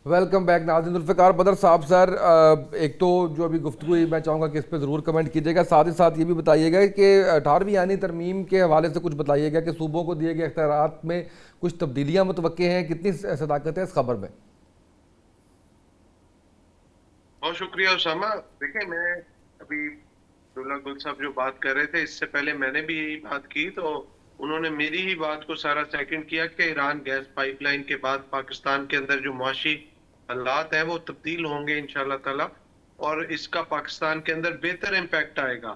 Welcome back नाज़रीन। जुल्फ़िकार बदर साहब सर, एक तो जो अभी गुफ्तगू हुई, मैं चाहूँगा कि इस पर ज़रूर कमेंट कीजिएगा। साथ ही साथ ये भी बताइएगा कि 18वीं आईनी तरमीम के हवाले से कुछ बताइएगा कि सूबों को दिए गए इख्तियारात में कुछ तब्दीलियाँ मुतवक्के हैं, कितनी सदाकत है इस खबर में। बहुत शुक्रिया उसामा। देखिए, मैं अभी अब्दुल्ला गुल साहब जो बात कर रहे थे, इससे पहले मैंने भी यही बात की, तो उन्होंने मेरी ही बात को सारा सेकंड किया कि ईरान गैस पाइपलाइन के बाद पाकिस्तान के अंदर जो मुआशी हालात है वो तब्दील होंगे इंशाल्लाह ताला, और इसका पाकिस्तान के अंदर बेहतर इम्पैक्ट आएगा।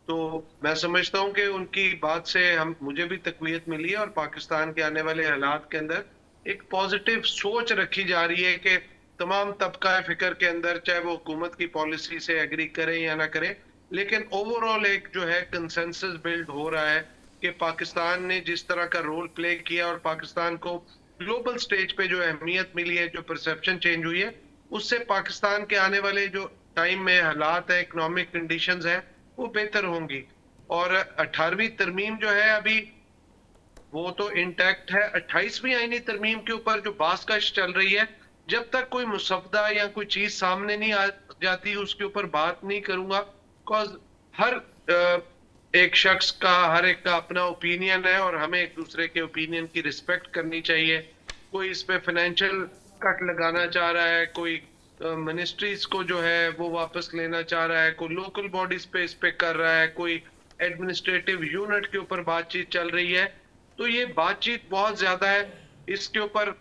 तो मैं समझता हूँ कि उनकी बात से हम मुझे भी तकवीत मिली है, और पाकिस्तान के आने वाले हालात के अंदर एक पॉजिटिव सोच रखी जा रही है कि तमाम तबका फिक्र के अंदर, चाहे वो हुकूमत की पॉलिसी से एग्री करें या ना करें, लेकिन ओवरऑल एक जो है कंसेंसस बिल्ड हो रहा है कि पाकिस्तान ने जिस तरह का रोल प्ले किया और पाकिस्तान को ग्लोबल स्टेज पे जो अहमियत मिली है, जो परसेप्शन चेंज हुई है, उससे पाकिस्तान के आने वाले जो टाइम में हालात है, इकोनॉमिक कंडीशंस है, वो बेहतर होंगी। और 18वीं तरमीम जो है अभी वो तो इंटैक्ट है। 28वीं आईनी तरमीम के ऊपर जो बासकश चल रही है, जब तक कोई मुसद्दा या कोई चीज सामने नहीं आ जाती उसके ऊपर बात नहीं करूंगा। बिकॉज हर एक शख्स का, हर एक का अपना ओपिनियन है, और हमें एक दूसरे के ओपिनियन की रिस्पेक्ट करनी चाहिए। कोई इस पे फाइनेंशियल कट लगाना चाह रहा है, कोई मिनिस्ट्रीज को जो है वो वापस लेना चाह रहा है, कोई लोकल बॉडीज पे इस पे कर रहा है, कोई एडमिनिस्ट्रेटिव यूनिट के ऊपर बातचीत चल रही है। तो ये बातचीत बहुत ज्यादा है इसके ऊपर।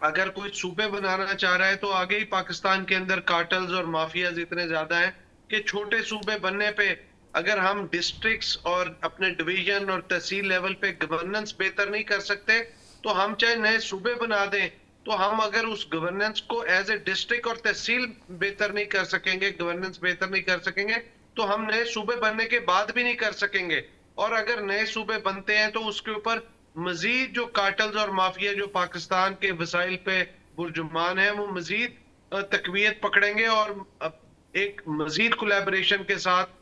अगर कोई सूबे बनाना चाह रहा है तो आगे ही पाकिस्तान के अंदर कार्टल्स और माफियाज इतने ज्यादा हैं कि छोटे सूबे बनने पे, अगर हम डिस्ट्रिक्ट्स और अपने डिवीजन और तहसील लेवल पे गवर्नेंस बेहतर नहीं कर सकते, तो हम चाहे नए सूबे बना दें, तो हम अगर उस गवर्नेंस को एज ए डिस्ट्रिक्ट और तहसील बेहतर नहीं कर सकेंगे, गवर्नेंस बेहतर नहीं कर सकेंगे, तो हम नए सूबे बनने के बाद भी नहीं कर सकेंगे। और अगर नए सूबे बनते हैं तो उसके ऊपर मजीद जो कार्टल्स और माफिया जो पाकिस्तान के वसाइल पे बुर्जुमान है, वो मजीद तकवीत पकड़ेंगे, और एक मजीद कोलैबोरेशन के साथ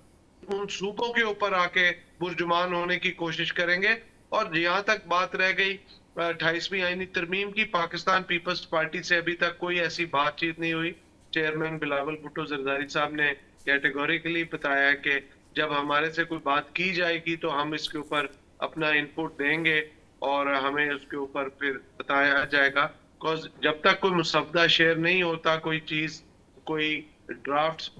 उन सूबों के ऊपर आके बुर्जुमान होने की कोशिश करेंगे। और जहां तक बात रह गई 28वीं आईनी तरमीम की, पाकिस्तान पीपल्स पार्टी से अभी तक कोई ऐसी बातचीत नहीं हुई। चेयरमैन बिलावल भुट्टो जरदारी साहब ने कैटेगोरिकली बताया है कि जब हमारे से कोई बात की जाएगी तो हम इसके ऊपर अपना इनपुट देंगे, और हमें उसके ऊपर फिर बताया जाएगा। बिकॉज जब तक कोई मुसद्दा शेयर नहीं होता, कोई चीज, कोई ड्राफ्ट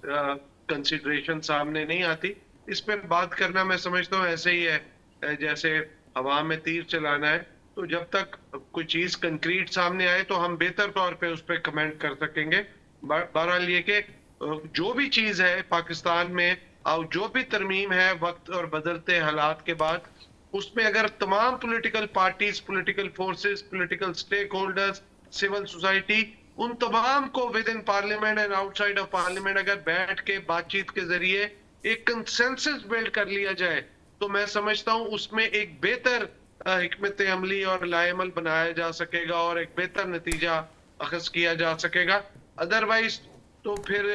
कंसिडरेशन सामने नहीं आती, इस पे बात करना मैं समझता हूँ ऐसे ही है जैसे हवा में तीर चलाना है। तो जब तक कोई चीज कंक्रीट सामने आए तो हम बेहतर तौर पे उस पर कमेंट कर सकेंगे। बहरहाल ये कि जो भी चीज है पाकिस्तान में, और जो भी तरमीम है वक्त और बदलते हालात के बाद, उसमें अगर तमाम political parties, political forces, political stakeholders, civil society, उन तमाम को with in parliament and outside of parliament अगर बैठ के बातचीत के जरिए एक कंसेंसस बिल्ड कर लिया जाए, तो मैं समझता हूं उसमें एक बेहतर हिकमत अमली और लाएमल बनाया जा सकेगा, और एक बेहतर नतीजा अखज किया जा सकेगा। अदरवाइज तो फिर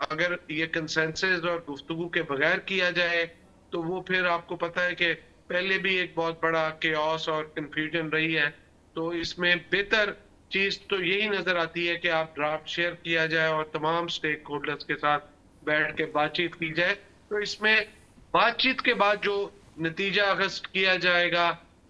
अगर ये कंसेंसस और गुफ्तगू के बगैर किया जाए, तो वो फिर आपको पता है कि पहले भी एक बहुत बड़ा केओस और कंफ्यूजन रही है। तो इसमें बेहतर चीज तो यही नजर आती है कि आप ड्राफ्ट शेयर किया जाए और तमाम स्टेक होल्डर्स के साथ बैठ के बातचीत की जाए। तो इसमें बातचीत के बाद जो नतीजा अखज किया जाएगा,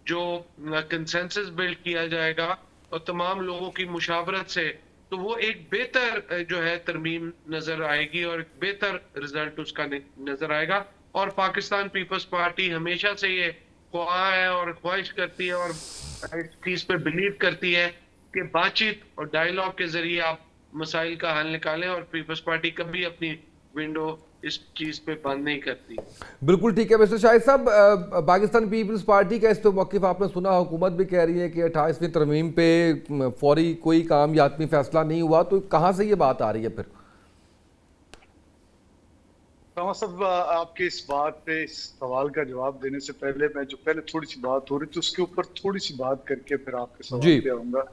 जो कंसेंसस बिल्ड किया जाएगा और तमाम लोगों की मुशावरत से, तो वो एक बेहतर जो है तरमीम नजर आएगी, और एक बेहतर रिजल्ट उसका नजर आएगा। और पाकिस्तान पीपल्स पार्टी हमेशा से ये ख्वाह है और ख्वाहिश करती है, और इस चीज पे बिलीव करती है कि बातचीत और डायलॉग के जरिए आप मसाइल का हल निकालें, और पीपल्स पार्टी कभी अपनी विंडो इस चीज पे बंद नहीं करती। बिल्कुल ठीक है मिस्टर शाहिद साहब। पाकिस्तान पीपल्स पार्टी का इस तो मौक़िफ़ आपने सुना, हुकूमत भी कह रही है कि 28वीं तरमीम पे फौरी कोई काम या आत्मी फैसला नहीं हुआ, तो कहाँ से ये बात आ रही है फिर? साहब, आपके इस बात पे, इस सवाल का जवाब देने से पहले मैं जो पहले थोड़ी सी बात हो रही थी उसके ऊपर थोड़ी सी बात करके फिर आपके जी। सवाल पे आऊंगा।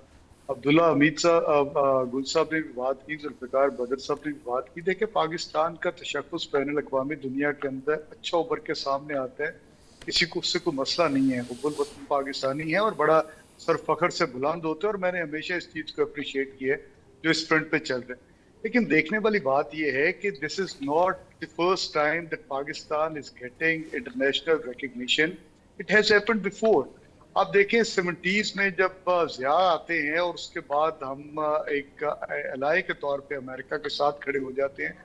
अब्दुल्ला हमीद साहब, गुल साहब ने भी बात की, जुल्फिकार बदर साहब ने भी बात की। देखिए, पाकिस्तान का तशख्खुस बैनुल अक़वामी दुनिया के अंदर अच्छा उभर के सामने आता है, किसी को उससे कोई मसला नहीं है। हुब्बुल वतन पाकिस्तानी है और बड़ा सर फखर से बुलंद होते हैं, और मैंने हमेशा इस चीज को अप्रिशिएट किया है जो इस फ्रंट पे चल रहे हैं। लेकिन देखने वाली बात यह है कि this is not the first time that Pakistan is getting international recognition. It has happened before. आप देखें 70s में जब जिया आते हैं और उसके बाद हम एक एलाय के तौर पे अमेरिका के साथ खड़े हो जाते हैं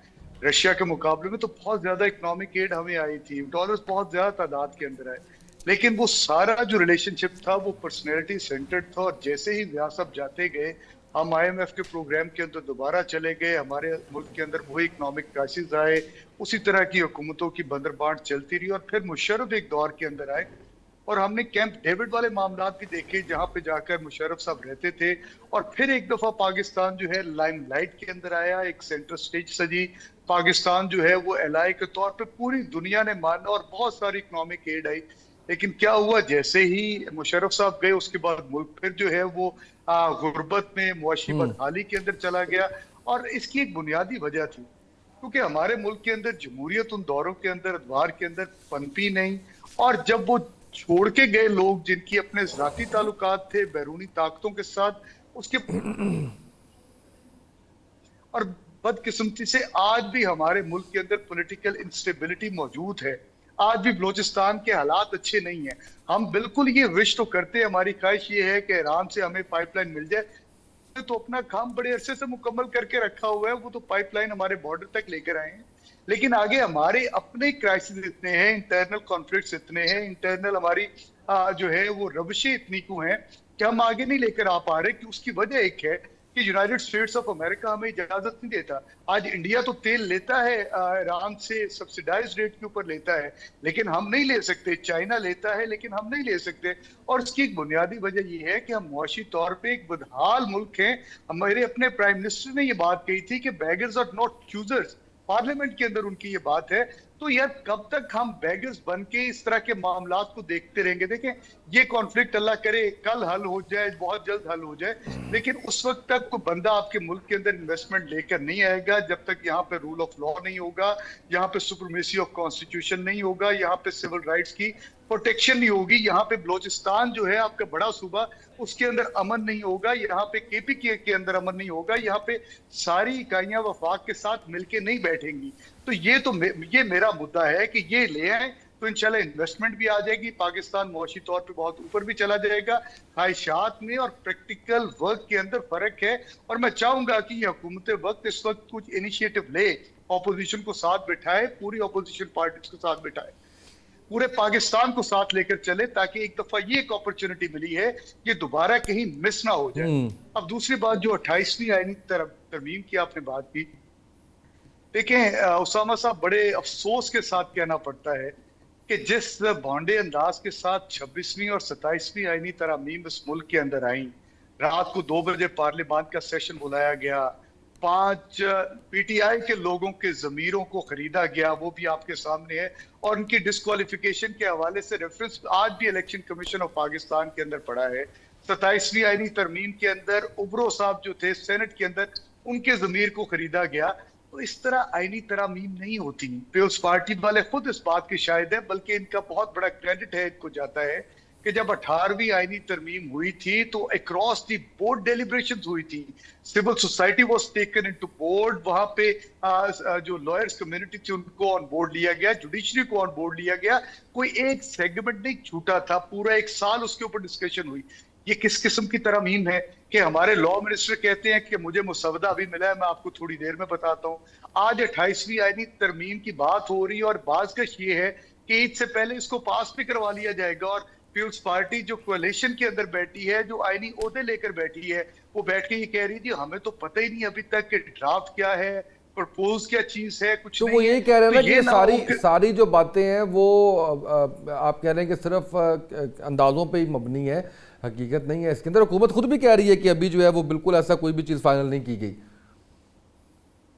रशिया के मुकाबले में, तो बहुत ज्यादा इकोनॉमिक एड हमें आई थी, डॉलर्स बहुत ज्यादा तादाद के अंदर आए। लेकिन वो सारा जो रिलेशनशिप था वो पर्सनैलिटी सेंटर्ड था, और जैसे ही व्याह साहब जाते गए हम IMF के प्रोग्राम के अंदर दोबारा चले गए, हमारे मुल्क के अंदर वही इकोनॉमिक क्राइसिस आए, उसी तरह की हुकूमतों की बंदरबांट चलती रही, और फिर मुशर्रफ एक दौर के अंदर आए और हमने कैंप डेविड वाले मामला भी देखे जहां पे जाकर मुशर्रफ साहब रहते थे। और फिर एक दफा पाकिस्तान जो है लाइमलाइट के अंदर आया, एक सेंटर स्टेज सजी, पाकिस्तान जो है वो एलआई के तौर पे पूरी दुनिया ने माना और बहुत सारी इकोनॉमिक एड आई। लेकिन क्या हुआ, जैसे ही मुशर्रफ साहब गए उसके बाद मुल्क फिर जो है वो गुर्बत में, मुआशी बदहाली के अंदर चला गया। और इसकी एक बुनियादी वजह थी क्योंकि हमारे मुल्क के अंदर जमहूरियत उन दौरों के अंदर, अदवार के अंदर पनपी नहीं। और जब वो छोड़ के गए लोग जिनकी अपने जाती ताल्लुकात थे बैरूनी ताकतों के साथ, उसके और बदकिस्मती से आज भी हमारे मुल्क के अंदर पॉलिटिकल इंस्टेबिलिटी मौजूद है। आज भी बलोचिस्तान के हालात अच्छे नहीं है। हम बिल्कुल ये विश तो करते हैं, हमारी ख्वाहिश ये है कि ईरान से हमें पाइपलाइन मिल जाए, तो अपना काम बड़े अरसे से मुकम्मल करके रखा हुआ है, वो तो पाइपलाइन हमारे बॉर्डर तक लेकर आए हैं। लेकिन आगे हमारे अपने क्राइसिस इतने हैं, इंटरनल कॉन्फ्लिक्ट्स इतने हैं, इंटरनल हमारी जो है वो रविशें इतनी को हैं कि हम आगे नहीं लेकर आ पा रहे। कि उसकी वजह एक है कि यूनाइटेड स्टेट्स ऑफ अमेरिका हमें इजाजत नहीं देता। आज इंडिया तो तेल लेता है ईरान से, सब्सिडाइज रेट के ऊपर लेता है, लेकिन हम नहीं ले सकते। चाइना लेता है लेकिन हम नहीं ले सकते। और इसकी एक बुनियादी वजह यह है कि हम मुआशी तौर पे एक बदहाल मुल्क हैं। हमारे अपने प्राइम मिनिस्टर ने यह बात कही थी कि beggars are not choosers, parliament के अंदर उनकी ये बात है। तो यार कब तक हम बेगर्स बन के इस तरह के मामलात को देखते रहेंगे? देखें, ये कॉन्फ्लिक्ट अल्लाह करे कल हल हो जाए, बहुत जल्द हल हो जाए, लेकिन उस वक्त तक कोई बंदा आपके मुल्क के अंदर इन्वेस्टमेंट लेकर नहीं आएगा जब तक यहाँ पे रूल ऑफ लॉ नहीं होगा, यहाँ पे सुप्रीमेसी ऑफ कॉन्स्टिट्यूशन नहीं होगा, यहाँ पे सिविल राइट्स की प्रोटेक्शन नहीं होगी। यहाँ पे बलोचिस्तान जो है आपका बड़ा सूबा, उसके अंदर अमन नहीं होगा, यहाँ पे KPK के अंदर अमन नहीं होगा, यहाँ पे सारी इकाइयां वफाक के साथ मिलके नहीं बैठेंगी। तो ये मेरा मुद्दा है कि ये ले आए तो इंशाल्लाह इन्वेस्टमेंट भी आ जाएगी, पाकिस्तान मुआशी तौर पे बहुत ऊपर भी चला जाएगा। ख्वाहिशात में और प्रैक्टिकल वर्क के अंदर फर्क है, और मैं चाहूंगा कि ये हुकूमत वक्त इस वक्त कुछ इनिशिएटिव ले, ऑपोजिशन को साथ बिठाए, पूरी ऑपोजिशन पार्टीज को साथ बिठाए, पूरे पाकिस्तान को साथ लेकर चले, ताकि एक दफा ये एक अपॉर्चुनिटी मिली है ये दोबारा कहीं मिस ना हो जाए। अब दूसरी बात, जो 28वीं आईनी तरमीम की आपने बात की, देखें उसामा साहब, बड़े अफसोस के साथ कहना पड़ता है कि जिस भौंडे अंदाज के साथ 26वीं और 27वीं आईनी तरमीम इस मुल्क के अंदर आई, रात को 2 बजे पार्लियामान का सेशन बुलाया गया, 5 PTI के लोगों के जमीरों को खरीदा गया, वो भी आपके सामने है, और उनकी डिस्क्वालिफिकेशन के हवाले से रेफरेंस आज भी इलेक्शन कमीशन ऑफ पाकिस्तान के अंदर पड़ा है। 27वीं आईनी तरमीम के अंदर उबरो साहब जो थे सेनेट के अंदर, उनके जमीर को खरीदा गया। तो इस तरह आईनी तरमीम नहीं होती। पीपल्स पार्टी वाले खुद इस बात के शायद है, बल्कि इनका बहुत बड़ा क्रेडिट है, इनको जाता है कि जब 18वीं आईनी तरमीम हुई थी तो अक्रॉस दी बोर्ड डेलिब्रेशंस हुई थी, civil society was taken into board, वहां पे जो लॉयर्स कम्युनिटी थी उनको ऑन बोर्ड लिया गया, जुडिशरी को ऑन बोर्ड लिया गया, कोई एक सेगमेंट नहीं छूटा था, पूरा 1 साल उसके ऊपर डिस्कशन हुई। ये किस किस्म की तरमीम है कि हमारे लॉ मिनिस्टर कहते हैं कि मुझे मुसवदा अभी मिला है, मैं आपको थोड़ी देर में बताता हूँ। आज 28वीं आईनी तरमीम की बात हो रही है, और बाज़ ये है कि ईद से पहले इसको पास भी करवा लिया जाएगा। और पीपल्स पार्टी जो कोalition के अंदर बैठी है, जो आईनी ओहदे लेकर बैठी है, वो बैठ के ये कह रही थी हमें तो पता ही नहीं अभी तक कि ड्राफ्ट क्या है, प्रपोज क्या चीज है, कुछ तो नहीं। वो ये कह रहे हैं तो ना कि सारी जो बातें हैं वो आप कह रहे हैं कि सिर्फ अंदाजों पे ही मबनी है, हकीकत नहीं है इसके अंदर। हुकूमत खुद भी कह रही है कि अभी जो है वो बिल्कुल ऐसा कोई भी चीज फाइनल नहीं की गई।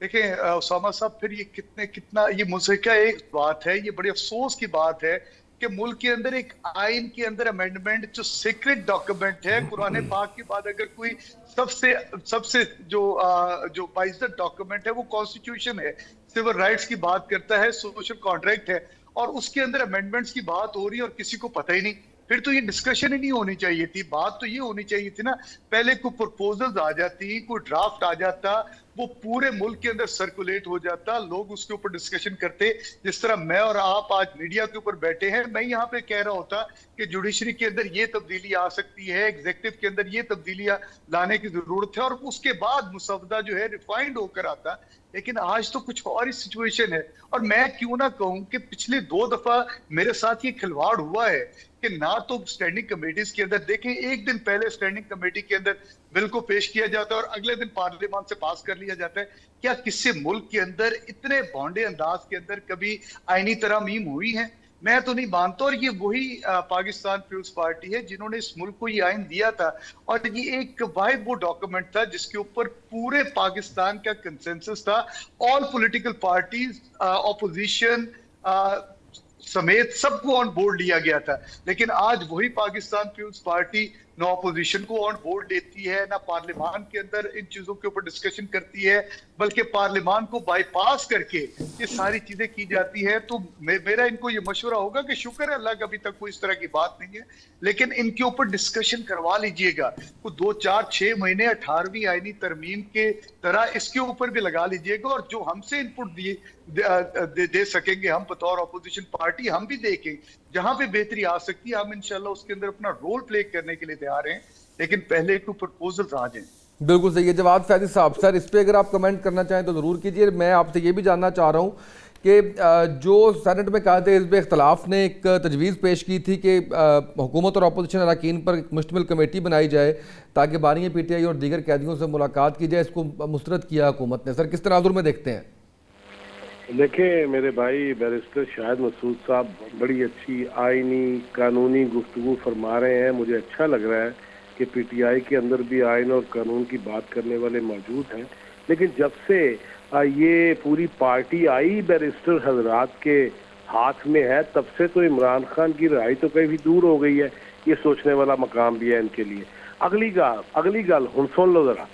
देखें उसामा साहब, फिर ये कितना ये मुझसे एक बात है, ये बड़ी अफसोस की बात है कि मुल्क के अंदर एक आइन के अंदर अमेंडमेंट जो सीक्रेट डॉक्यूमेंट है, कुरान पाक के बाद अगर कोई सबसे जो बाइज्जत डॉक्यूमेंट है वो कॉन्स्टिट्यूशन है, सिविल राइट्स की बात करता है, सोशल कॉन्ट्रैक्ट है, और उसके अंदर अमेंडमेंट्स की बात हो रही है और किसी को पता ही नहीं। फिर तो ये डिस्कशन ही नहीं होनी चाहिए थी। बात तो ये होनी चाहिए थी ना, पहले कोई प्रपोजल्स आ जाती, कोई ड्राफ्ट आ जाता, वो पूरे मुल्क के अंदर सर्कुलेट हो जाता, लोग उसके ऊपर डिस्कशन करते। जिस तरह मैं और आप आज मीडिया के ऊपर बैठे हैं, मैं यहाँ पे कह रहा होता कि जुडिशरी के अंदर ये तब्दीली आ सकती है, एग्जीक्यूटिव के अंदर ये तब्दीलियां लाने की जरूरत है, और उसके बाद मुसवदा जो है रिफाइंड होकर आता। लेकिन आज तो कुछ और ही सिचुएशन है। और मैं क्यों ना कहूं कि पिछले 2 दफा मेरे साथ ये खिलवाड़ हुआ है कि ना तो स्टैंडिंग कमेटीज के अंदर, देखें, एक दिन पहले स्टैंडिंग कमेटी के अंदर बिल को पेश किया जाता है और अगले दिन पार्लियामेंट से पास कर लिया जाता है। क्या किसी मुल्क के अंदर इतने भोंडे अंदाज के अंदर कभी आईनी तरमीम हुई है? मैं तो नहीं मानता। और ये वही पाकिस्तान पीपुल्स पार्टी है जिन्होंने इस मुल्क को ये आइन दिया था, और ये एक वाहिद वो डॉक्यूमेंट था जिसके ऊपर पूरे पाकिस्तान का कंसेंसस था। ऑल पॉलिटिकल पार्टीज, ऑपोजिशन समेत सबको ऑन बोर्ड लिया गया था। लेकिन आज वही पाकिस्तान पीपुल्स पार्टी ना ऑपोजिशन को ऑन बोर्ड लेती है, ना पार्लियामान के अंदर इन चीजों के ऊपर डिस्कशन करती है, बल्कि पार्लियामान को बाईपास करके ये सारी चीजें की जाती है। तो मेरा इनको ये मशवरा होगा कि शुक्र है अल्लाह का अभी तक कोई इस तरह की बात नहीं है, लेकिन इनके ऊपर डिस्कशन करवा लीजिएगा। वो 2, 4, 6 महीने 18वीं आईनी तरमीम के तरह इसके ऊपर भी लगा लीजिएगा, और जो हमसे इनपुट दे सकेंगे हम बतौर अपोजिशन पार्टी, हम भी देखें जहां पे बेहतरी आ सकती है, हम इंशाल्लाह उसके अंदर अपना रोल प्ले करने के लिए तैयार हैं। लेकिन पहले कोई प्रपोजल्स आ जाएं। बिल्कुल सही है जवाब फैज़ साहब। सर इस पे अगर आप कमेंट करना चाहें तो ज़रूर कीजिए। मैं आपसे ये भी जानना चाह रहा हूँ कि जो सेनेट में कायदे हिज़्ब इख्तलाफ ने एक तजवीज़ पेश की थी कि हुकूमत और अपोजिशन अरकान पर एक मुश्तमिल कमेटी बनाई जाए ताकि बानी PTI और दीगर कैदियों से मुलाकात की जाए, इसको मुस्तरद किया हुकूमत ने। सर किस तनाजुर में देखते हैं? देखिए मेरे भाई बैरिस्टर शाहिद मसूद साहब बड़ी अच्छी आईनी कानूनी गुफ्तगू फरमा रहे हैं। मुझे अच्छा लग रहा है कि PTI के अंदर भी आइन और कानून की बात करने वाले मौजूद हैं। लेकिन जब से ये पूरी पार्टी आई बैरिस्टर हजरात के हाथ में है, तब से तो इमरान खान की रिहाई तो कहीं भी दूर हो गई है। ये सोचने वाला मकाम भी है इनके लिए। अगली गल हुन सुन लो जरा।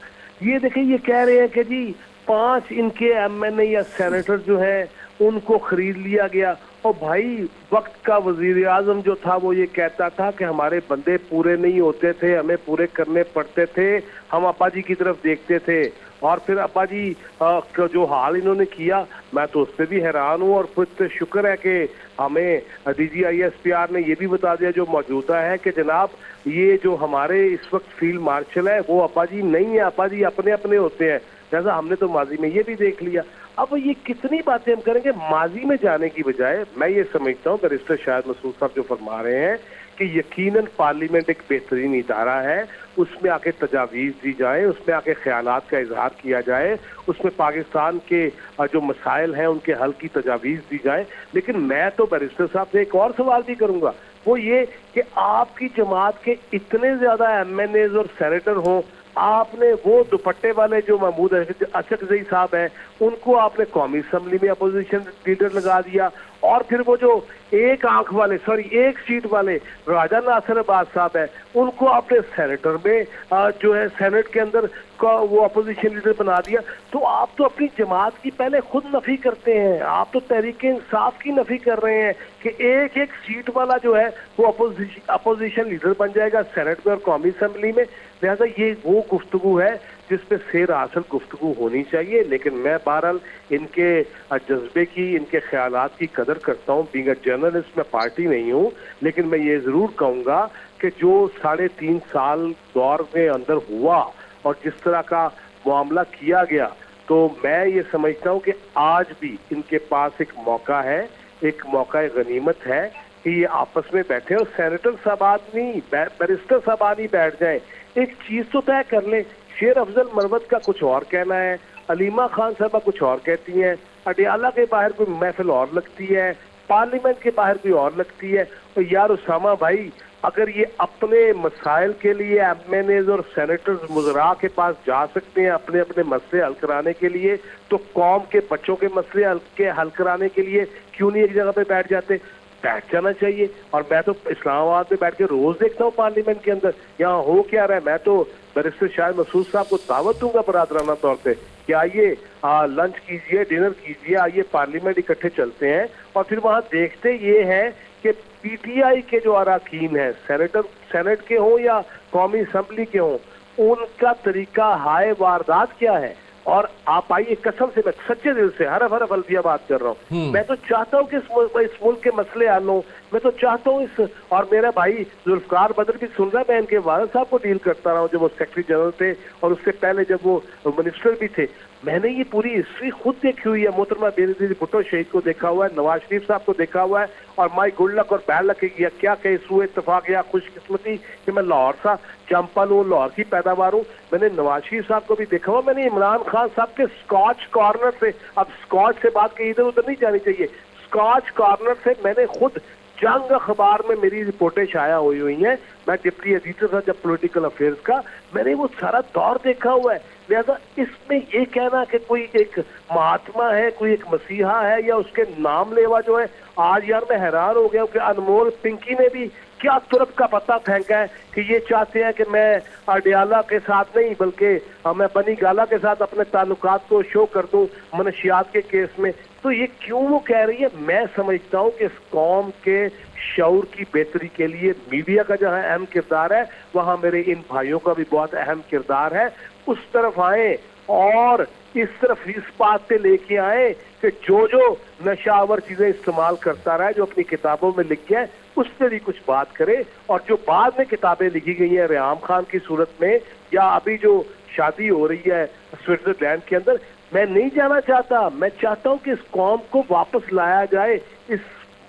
ये देखिए, ये कह रहे हैं कि जी 5 इनके MNA या सेनेटर जो हैं उनको खरीद लिया गया। और भाई वक्त का वजीर आजम जो था वो ये कहता था कि हमारे बंदे पूरे नहीं होते थे, हमें पूरे करने पड़ते थे, हम अब्बा जी की तरफ देखते थे। और फिर अब्बा जी का जो हाल इन्होंने किया, मैं तो उस पर भी हैरान हूँ। और फिर शुक्र है कि हमें DG ISPR ने ये भी बता दिया जो मौजूदा है कि जनाब ये जो हमारे इस वक्त फील्ड मार्शल है वो अब्बा जी नहीं है, अब्बा जी अपने अपने होते हैं। जैसा हमने तो माजी में ये भी देख लिया। अब ये कितनी बातें हम करेंगे माजी में जाने की बजाय। मैं ये समझता हूँ बैरिस्टर शाहिद मसूद साहब जो फरमा रहे हैं कि यकीनन पार्लियामेंट एक बेहतरीन इदारा है, उसमें आके तजावीज़ दी जाए, उसमें आके ख्यालात का इजहार किया जाए, उसमें पाकिस्तान के जो मसाइल हैं उनके हल की तजावीज़ दी जाए। लेकिन मैं तो बैरिस्टर साहब से एक और सवाल भी करूँगा, वो ये कि आपकी जमात के इतने ज़्यादा MNAs और सेनेटर हों, आपने वो दुपट्टे वाले जो महमूद अशरकज़ई साहब हैं उनको आपने कौमी असम्बली में अपोजिशन लीडर लगा दिया, और फिर वो जो एक सीट वाले राजा नासिर अब्बास साहब हैं उनको आपने सेनेटर में जो है सेनेट के अंदर वो अपोजिशन लीडर बना दिया। तो आप तो अपनी जमात की पहले खुद नफी करते हैं, आप तो तहरीक इंसाफ की नफी कर रहे हैं कि एक सीट वाला जो है वो अपोजिशन लीडर बन जाएगा सेनेट में और कौमी असम्बली में। लिहाजा ये वो गुफ्तगू है जिस पे सेर हासिल गुफ्तगू होनी चाहिए। लेकिन मैं बहरहाल इनके जज्बे की, इनके ख्यालात की कदर करता हूँ। बीइंग अ जर्नलिस्ट मैं पार्टी नहीं हूँ, लेकिन मैं ये ज़रूर कहूँगा कि जो 3.5 साल दौर के अंदर हुआ और जिस तरह का मामला किया गया, तो मैं ये समझता हूँ कि आज भी इनके पास एक मौका है, एक मौका गनीमत है कि ये आपस में बैठे और सेनेटर साहबान नहीं, बैरिस्टर साहबान ही बैठ जाए, एक चीज़ तो तय कर ले। शेर अफजल मरवत का कुछ और कहना है, अलीमा खान साहबा कुछ और कहती हैं, अडियाला के बाहर कोई महफिल और लगती है, पार्लियामेंट के बाहर कोई और लगती है। और यार उसामा भाई, अगर ये अपने मसाइल के लिए MNAs और सेनेटर्स मुजरा के पास जा सकते हैं अपने अपने मसले हल कराने के लिए, तो कौम के बच्चों के मसले हल कराने के लिए क्यों नहीं एक जगह पे बैठ जाते? बैठ जाना चाहिए। और मैं तो इस्लामाबाद में बैठ के रोज देखता हूँ पार्लियामेंट के अंदर यहाँ हो क्या रहा है। मैं तो बैरिस्टर शाहिद मसूद साहब को दावत दूंगा बरादराना तौर पे कि आइए लंच कीजिए, डिनर कीजिए, आइए पार्लियामेंट इकट्ठे चलते हैं और फिर वहाँ देखते ये हैं कि पीटीआई के जो अरकान हैं, सेनेट के हों या कौमी असम्बली के हों, उनका तरीका हाय वारदात क्या है। और आप आइए, कसम से मैं सच्चे दिल से हरफ अलविया बात कर रहा हूँ, मैं तो चाहता हूँ कि इस मुल्क के मसले हल हों। मैं तो चाहता हूँ और मेरा भाई जुल्फकार बदर भी सुन रहा है, मैं इनके वालिद साहब को डील करता रहा हूँ जब वो सेक्रेटरी जनरल थे और उससे पहले जब वो मिनिस्टर भी थे। मैंने ये पूरी हिस्ट्री खुद देखी हुई है। मोहतरमा बेनजीर भुट्टो शहीद को देखा हुआ है, नवाज शरीफ साहब को देखा हुआ है, और माई गुड लक और बैड लक की क्या कहे, सूए इत्तेफाक या खुशकिस्मती कि मैं लाहौर सा चंपल हूँ, लाहौर की पैदावार हूँ। मैंने नवाज शरीफ साहब को भी देखा हुआ, मैंने इमरान खान साहब के स्कॉच कॉर्नर से, अब स्कॉच से बात कहीं इधर उधर नहीं जानी चाहिए, स्कॉच कॉर्नर से मैंने खुद जंग अखबार में मेरी रिपोर्टें शाया हुई हैं। मैं डिप्टी एडिटर था जब पॉलिटिकल अफेयर्स का, मैंने वो सारा दौर देखा हुआ है। लिहाजा इसमें ये कहना कि कोई एक महात्मा है, कोई एक मसीहा है या उसके नाम लेवा जो है, आज यार मैं हैरान हो गया कि अनमोल पिंकी ने भी क्या तुरंत का पता फेंका है कि ये चाहते हैं कि मैं अडियाला के साथ नहीं बल्कि मैं बनी गाला के साथ अपने ताल्लुकात को शो कर दूं मनशियात के केस में। तो ये क्यों वो कह रही है? मैं समझता हूं कि इस कौम के शऊर की बेहतरी के लिए मीडिया का जहां अहम किरदार है, वहां मेरे इन भाइयों का भी बहुत अहम किरदार है। उस तरफ आए और इस तरफ इस बात पे लेके आए कि जो नशावर चीजें इस्तेमाल करता रहा है, जो अपनी किताबों में लिख गया है, उस पर भी कुछ बात करे। और जो बाद में किताबें लिखी गई हैं रेहाम खान की सूरत में, या अभी जो शादी हो रही है स्विट्जरलैंड के अंदर, मैं नहीं जाना चाहता। मैं चाहता हूं कि इस कौम को वापस लाया जाए इस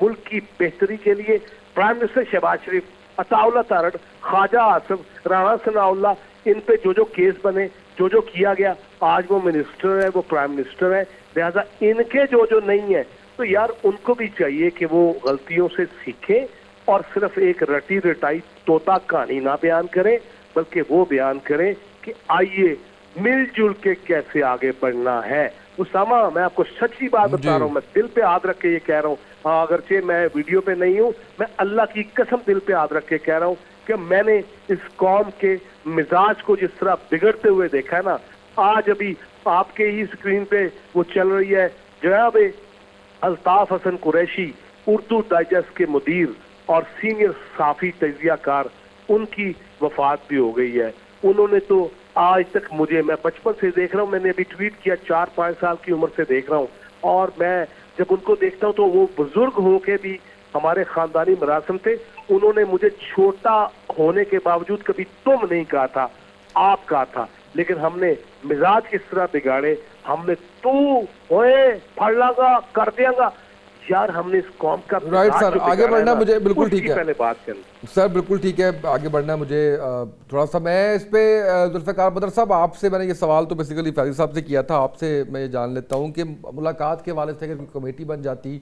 मुल्क की बेहतरी के लिए। प्राइम मिनिस्टर शहबाज शरीफ, अताउल्ला तारड़, ख्वाजा आसिफ, राणा सनाउल्लाह, इन पे जो केस बने, जो किया गया, आज वो मिनिस्टर है, वो प्राइम मिनिस्टर है। लिहाजा इनके जो नहीं है, तो यार उनको भी चाहिए कि वो गलतियों से सीखें और सिर्फ एक रटी रटाई तोता कहानी ना बयान करें, बल्कि वो बयान करें कि आइए मिलजुल के कैसे आगे बढ़ना है। उसामा, मैं आपको सच्ची बात बता रहा हूँ, मैं दिल पे हाथ रख के ये कह रहा हूँ, हाँ अगरचे मैं वीडियो पे नहीं हूँ, मैं अल्लाह की कसम दिल पे हाथ रख के कह रहा हूँ कि मैंने इस कौम के मिजाज को जिस तरह बिगड़ते हुए देखा है ना, आज अभी आपके ही स्क्रीन पे वो चल रही है, जनाब अल्ताफ हसन कुरैशी, उर्दू डाइजेस्ट के मुदीर और सीनियर साफी तजियाकार, उनकी वफात भी हो गई है। उन्होंने तो आज तक मुझे, मैं बचपन से देख रहा हूँ, मैंने अभी ट्वीट किया, 4-5 साल की उम्र से देख रहा हूँ, और मैं जब उनको देखता हूँ तो वो बुजुर्ग होके भी हमारे खानदानी मरासम थे। उन्होंने मुझे छोटा होने के बावजूद कभी तुम नहीं कहा था, आप कहा था, लेकिन हमने मिजाज किस तरह बिगाड़े, हमने तू ओए फड़ लागा कर दियागा, यार हमने इस कौम का राइट सर, आगे बढ़ना मुझे बिल्कुल ठीक है, पहले बात कर सर बिल्कुल ठीक है, आगे बढ़ना मुझे थोड़ा सा, मैं इस पे जुल्फ़िकार बदर साहब आपसे मैंने ये सवाल तो बेसिकली फैज़ साहब से किया था, आपसे मैं ये जान लेता हूँ कि मुलाकात के हवाले से अगर कमेटी बन जाती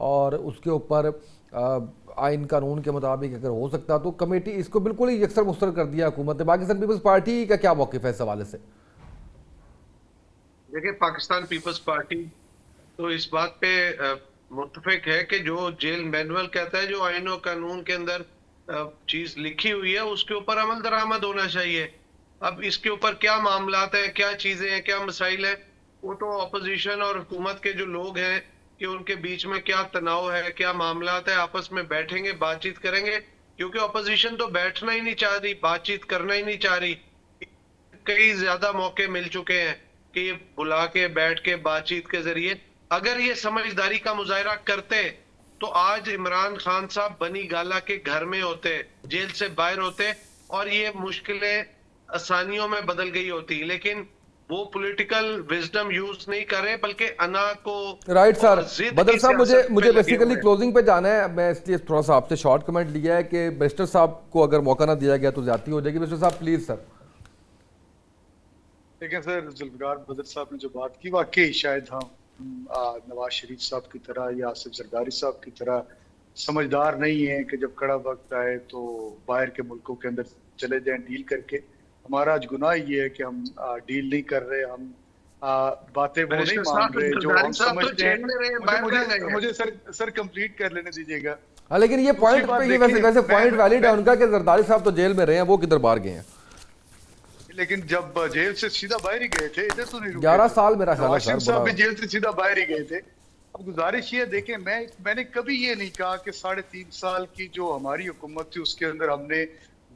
और उसके ऊपर आइन कानून के मुताबिक अगर हो सकता तो कमेटी इसको बिल्कुल ही यकसर मुस्तर कर दिया हुकूमत ने, पाकिस्तान पीपल्स पार्टी का क्या मौक़िफ़ है इस हवाले से? देखिए, पाकिस्तान पीपल्स पार्टी तो इस बात पे मुत्तफिक है कि जो जेल मैनुअल कहता है, जो आइन और कानून के अंदर चीज लिखी हुई है, उसके ऊपर अमल दरामद होना चाहिए। अब इसके ऊपर क्या मामलात है, क्या चीजें हैं, क्या मसाइल है, वो तो अपोजिशन और हुकूमत के जो लोग हैं कि उनके बीच में क्या तनाव है, क्या मामलात है, आपस में बैठेंगे, बातचीत करेंगे, क्योंकि अपोजिशन तो बैठना ही नहीं चाह रही, बातचीत करना ही नहीं चाह रही। कई ज्यादा मौके मिल चुके हैं कि बुला के बैठ के बातचीत के जरिए अगर ये समझदारी का मुजाहरा करते तो आज इमरान खान साहब बनी गाला के घर में होते, जेल से बाहर होते, और ये मुश्किलें आसानियों में बदल गई होती। लेकिन वो पॉलिटिकल विजडम यूज नहीं कर रहे, बल्कि अना को राइट सर। बदर साहब, मुझे बेसिकली क्लोजिंग पे जाना है, मैं इसलिए थोड़ा सा आपसे शॉर्ट कमेंट लिया है कि मिनिस्टर साहब को अगर मौका ना दिया गया तो ज्यादती हो जाएगी। मिनिस्टर साहब प्लीज सर। देखिए सर, जुल्फ़िकार बदर साहब ने जो बात की, वाकई शायद हम नवाज शरीफ साहब की तरह या आसिफ जरदारी साहब की तरह समझदार नहीं है कि जब कड़ा वक्त आए तो बाहर के मुल्कों के अंदर चले जाएं डील करके। हमारा आज गुनाह ये है कि हम डील नहीं कर रहे, हम बातें वो नहीं मान रहे जो हम समझते हैं। मुझे सर कंप्लीट कर लेने दीजिएगा। हाँ, लेकिन ये पॉइंट पे ये वैसे पॉइंट वैलिड है उनका कि जरदारी साहब तो जेल में रहे हैं, वो किधर बाहर गए हैं? लेकिन जब जेल से सीधा बाहर ही गए थे, इधर तो नहीं रुके। 11 साल मेरा ख्याल है सर, भी जेल से सीधा बाहर ही गए थे। अब गुजारिश ये देखें, मैंने कभी ये नहीं कहा कि 3.5 साल की जो हमारी हुकूमत थी उसके अंदर हमने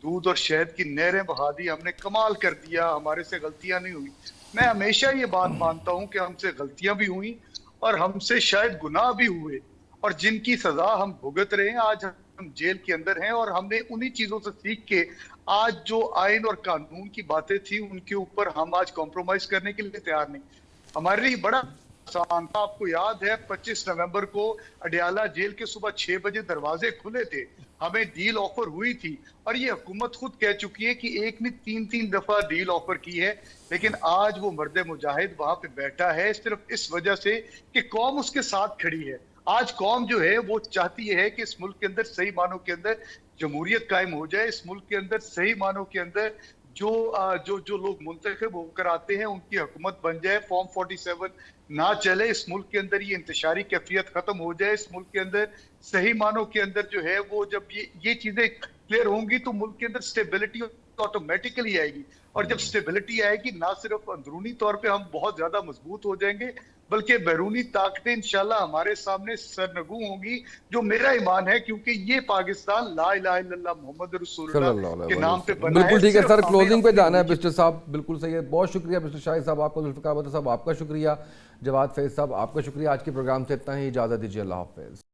दूध और शहद की नहरें बहा दी, हमने कमाल कर दिया, हमारे से गलतियां नहीं हुई। मैं हमेशा ये बात मानता हूं कि हमसे गलतियां भी हुई और हमसे शायद गुनाह भी हुए, और जिनकी सजा हम भुगत रहे हैं। आज हम जेल के अंदर हैं और हमने उन्हीं चीजों से सीख के आज जो आइन और कानून की बातें थी उनके ऊपर हम आज कॉम्प्रोमाइज करने के लिए तैयार नहीं। हमारे लिए बड़ा आसान था। आपको याद है 25 नवंबर को अडयाला जेल के सुबह 6 बजे दरवाजे खुले थे, हमें डील ऑफर हुई थी, और ये हुकूमत खुद कह चुकी है कि एक ने 3-3 दफा डील ऑफर की है। लेकिन आज वो मर्द मुजाहिद वहां पे बैठा है सिर्फ इस वजह से कि कौम उसके साथ खड़ी है। आज कौम जो है वो चाहती है कि इस मुल्क के अंदर सही मानों के अंदर जमहूरियत कायम हो जाए, इस मुल्क के अंदर सही मानों के अंदर जो जो जो लोग मुंतखब होकर आते हैं उनकी हुकूमत बन जाए, फॉर्म 47 ना चले, इस मुल्क के अंदर ये इंतशारी कैफियत खत्म हो जाए, इस मुल्क के अंदर सही मानों के अंदर जो है वो जब ये चीजें क्लियर होंगी तो मुल्क के अंदर स्टेबिलिटी ऑटोमेटिकली आएगी। और जब स्टेबिलिटी आएगी ना सिर्फ अंदरूनी तौर पे हम बहुत ज्यादा मजबूत हो जाएंगे, बल्कि बैरूनी ताकतें इंशाल्लाह हमारे सामने सरनगू होंगी, जो मेरा ईमान है, क्योंकि ये पाकिस्तान ला इलाहा इल्लल्लाह मोहम्मद रसूलुल्लाह के नाम पे बना है। बिल्कुल ठीक है सर, सिर्फ क्लोजिंग पे हमें जाना है बिस्टर साहब। बिल्कुल सही है, बहुत शुक्रिया बिस्टर शाहिद साहब आपका, जुल्फ़िकार भुट्टो साहब आपका शुक्रिया, जवाद फैज़ साहब आपका शुक्रिया। आज के प्रोग्राम से इतना ही, इजाज़त दीजिए, अल्लाह हाफ़िज़।